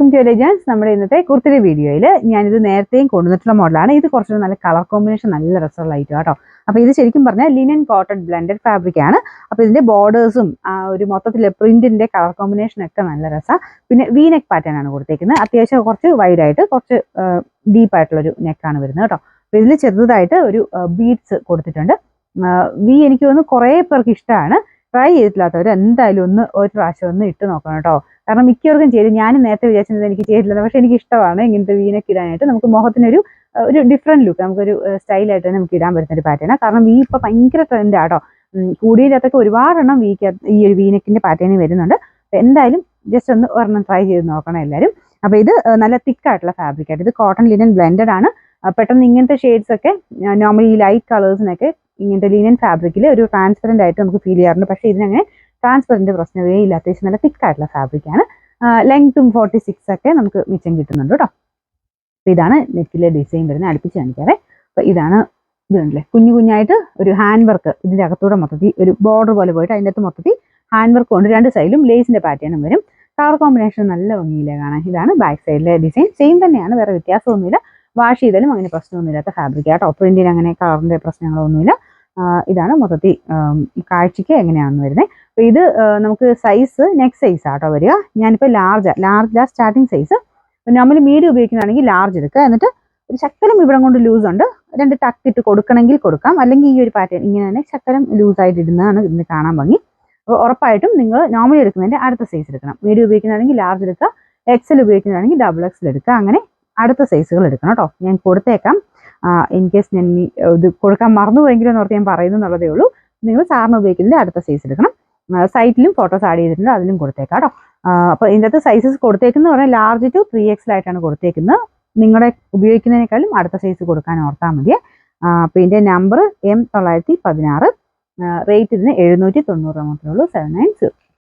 Welcome to എലിജൻസ്. നമ്മുടെ ഇന്നത്തെ കുർത്തിയുടെ വീഡിയോയിൽ ഞാനിത് നേരത്തെയും കൊണ്ടുവന്നിട്ടുള്ള മോഡലാണ്. ഇത് കുറച്ചൊരു നല്ല കളർ കോമ്പിനേഷൻ, നല്ല രസമുള്ള ഐറ്റം കേട്ടോ. അപ്പോൾ ഇത് ശരിക്കും പറഞ്ഞാൽ ലിനൻ കോട്ടൺ ബ്ലെൻഡഡ് ഫാബ്രിക് ആണ്. അപ്പോൾ ഇതിന്റെ ബോർഡേഴ്സും ഒരു മൊത്തത്തിൽ പ്രിന്റിന്റെ കളർ കോമ്പിനേഷൻ ഒക്കെ നല്ല രസമാണ്. പിന്നെ വി നെക്ക് പാറ്റേൺ ആണ് കൊടുത്തേക്കുന്നത്. അത്യാവശ്യം കുറച്ച് വൈഡായിട്ട് കുറച്ച് ഡീപ്പായിട്ടുള്ളൊരു നെക്കാണ് വരുന്നത് കേട്ടോ. അപ്പോൾ ഇതിൽ ചെറുതായിട്ട് ഒരു ബീഡ്സ് കൊടുത്തിട്ടുണ്ട്. വി എനിക്ക് തോന്നുന്നു കുറേ പേർക്ക് ഇഷ്ടമാണ്. ട്രൈ ചെയ്തിട്ടില്ലാത്തവർ എന്തായാലും ഒരു പ്രാവശ്യം ഒന്ന് ഇട്ട് നോക്കണം കേട്ടോ. കാരണം മിക്കവർക്കും ചെയ്യും. ഞാൻ നേരത്തെ വിചാരിച്ചത് എനിക്ക് ചെയ്തിട്ടില്ല, പക്ഷെ എനിക്ക് ഇഷ്ടമാണ് ഇങ്ങനത്തെ വീനൊക്കെ ഇടാനായിട്ട്. നമുക്ക് മുഖത്തിനൊരു ഡിഫറെന്റ് ലുക്ക്, നമുക്കൊരു സ്റ്റൈലായിട്ട് തന്നെ നമുക്ക് ഇടാൻ പറ്റുന്ന ഒരു പാറ്റേൺ. കാരണം വി ഇപ്പൊ ഭയങ്കര ട്രെൻഡ് ആട്ടോ. കൂടിയതിനകത്തൊക്കെ ഒരുപാടെണ്ണം ഈ ഒരു വീനെക്കിന്റെ പാറ്റേൺ വരുന്നുണ്ട്. എന്തായാലും ജസ്റ്റ് ഒരെണ്ണം ട്രൈ ചെയ്ത് നോക്കണം എല്ലാവരും. അപ്പൊ ഇത് നല്ല തിക്കായിട്ടുള്ള ഫാബ്രിക് ആയിട്ട്, ഇത് കോട്ടൺ ലിനൻ ബ്ലെൻഡഡ് ആണ്. പെട്ടെന്ന് ഇങ്ങനത്തെ ഷെയ്ഡ്സ് ഒക്കെ നോർമലി ഈ ലൈറ്റ് കളേഴ്സിനൊക്കെ ഇങ്ങനത്തെ ലിനൻ ഫാബ്രിക്കിൽ ഒരു ട്രാൻസ്പെറന്റ് ആയിട്ട് നമുക്ക് ഫീൽ ചെയ്യാറുണ്ട്. പക്ഷേ ഇതിനങ്ങനെ ട്രാൻസ്പെറന്റ് പ്രശ്നമേ ഇല്ല. അത്യാവശ്യം നല്ല തിക്കായിട്ടുള്ള ഫാബ്രിക് ആണ്. ലെങ്ത്തും 46 ഒക്കെ നമുക്ക് മിച്ചം കിട്ടുന്നുണ്ട് കേട്ടോ. അപ്പോൾ ഇതാണ് നെക്കിലെ ഡിസൈൻ വരുന്നത്. അടുപ്പിച്ച് കാണിക്കാറേ. അപ്പോൾ ഇതാണ്, ഇതുണ്ടല്ലേ കുഞ്ഞു കുഞ്ഞായിട്ട് ഒരു ഹാൻഡ് വർക്ക് ഇതിൻ്റെ അകത്തൂടെ മൊത്തത്തിൽ ഒരു ബോർഡർ പോലെ പോയിട്ട് അതിൻ്റെ അകത്ത് മൊത്തത്തിൽ ഹാൻഡ് വർക്ക് കൊണ്ട് രണ്ട് സൈഡിലും ലേസിന്റെ പാറ്റേണും വരും. കളർ കോമ്പിനേഷൻ നല്ല ഭംഗിയില്ലേ കാണാൻ. ഇതാണ് ബാക്ക് സൈഡിലെ ഡിസൈൻ. സെയിം തന്നെയാണ്, വേറെ വ്യത്യാസമൊന്നുമില്ല. വാഷ് ചെയ്താലും അങ്ങനെ പ്രശ്നമൊന്നുമില്ലാത്ത ഫാബ്രിക് ആട്ടോ. പ്രിന്റിന് അങ്ങനെ കളറിന്റെ പ്രശ്നങ്ങളൊന്നുമില്ല. ഇതാണ് മൊത്തത്തിൽ കാഴ്ചയ്ക്ക് എങ്ങനെയാണെന്ന് വരുന്നത്. അപ്പോൾ ഇത് നമുക്ക് സൈസ് നെക്ക് സൈസ് ആട്ടോ വരിക. ഞാനിപ്പോൾ ലാർജ് സ്റ്റാർട്ടിങ് സൈസ്. നമ്മൾ മീഡിയം ഉപയോഗിക്കുന്നതാണെങ്കിൽ ലാർജ് എടുക്കുക. എന്നിട്ട് ഒരു ശക്കലം ഇവിടെ കൊണ്ട് ലൂസ് ഉണ്ട്, 2 ടക്ക് ഇട്ട് കൊടുക്കണമെങ്കിൽ കൊടുക്കാം. അല്ലെങ്കിൽ ഈ ഒരു പാറ്റേൺ ഇങ്ങനെ തന്നെ ശക്കലം ലൂസായിട്ട് ഇടുന്നതാണ് ഇതിന് കാണാൻ ഭംഗി. അപ്പോൾ ഉറപ്പായിട്ടും നിങ്ങൾ നോർമലി എടുക്കുന്നതിൻ്റെ അടുത്ത സൈസ് എടുക്കണം. മീഡിയം ഉപയോഗിക്കുന്നതാണെങ്കിൽ ലാർജ് എടുക്കുക, എക്സൽ ഉപയോഗിക്കുന്നതാണെങ്കിൽ XXL എടുക്കുക. അങ്ങനെ അടുത്ത സൈസുകൾ എടുക്കണം കേട്ടോ. ഞാൻ കൊടുത്തേക്കാം. ഇൻ കേസ് ഞാൻ ഇത് കൊടുക്കാൻ മറന്നുപോയെങ്കിലും ഓർത്ത് ഞാൻ പറയുന്നു എന്നുള്ളതേ ഉള്ളൂ. നിങ്ങൾ സാറിന് ഉപയോഗിക്കുന്നതിൻ്റെ അടുത്ത സൈസ് എടുക്കണം. സൈറ്റിലും ഫോട്ടോസ് ആഡ് ചെയ്തിട്ടുണ്ട്, അതിലും കൊടുത്തേക്കാം കേട്ടോ. അപ്പോൾ ഇതിൻ്റെ അകത്ത് സൈസസ് കൊടുത്തേക്കുന്നത് പറഞ്ഞാൽ ലാർജ് ടു 3XL ആയിട്ടാണ് കൊടുത്തേക്കുന്നത്. നിങ്ങളുടെ ഉപയോഗിക്കുന്നതിനേക്കാളും അടുത്ത സൈസ് കൊടുക്കാൻ ഓർത്താൽ മതി. അപ്പോൾ ഇതിൻ്റെ നമ്പർ M916. റേറ്റ് ഇതിന് 790 മാത്രമേ ഉള്ളൂ. 790.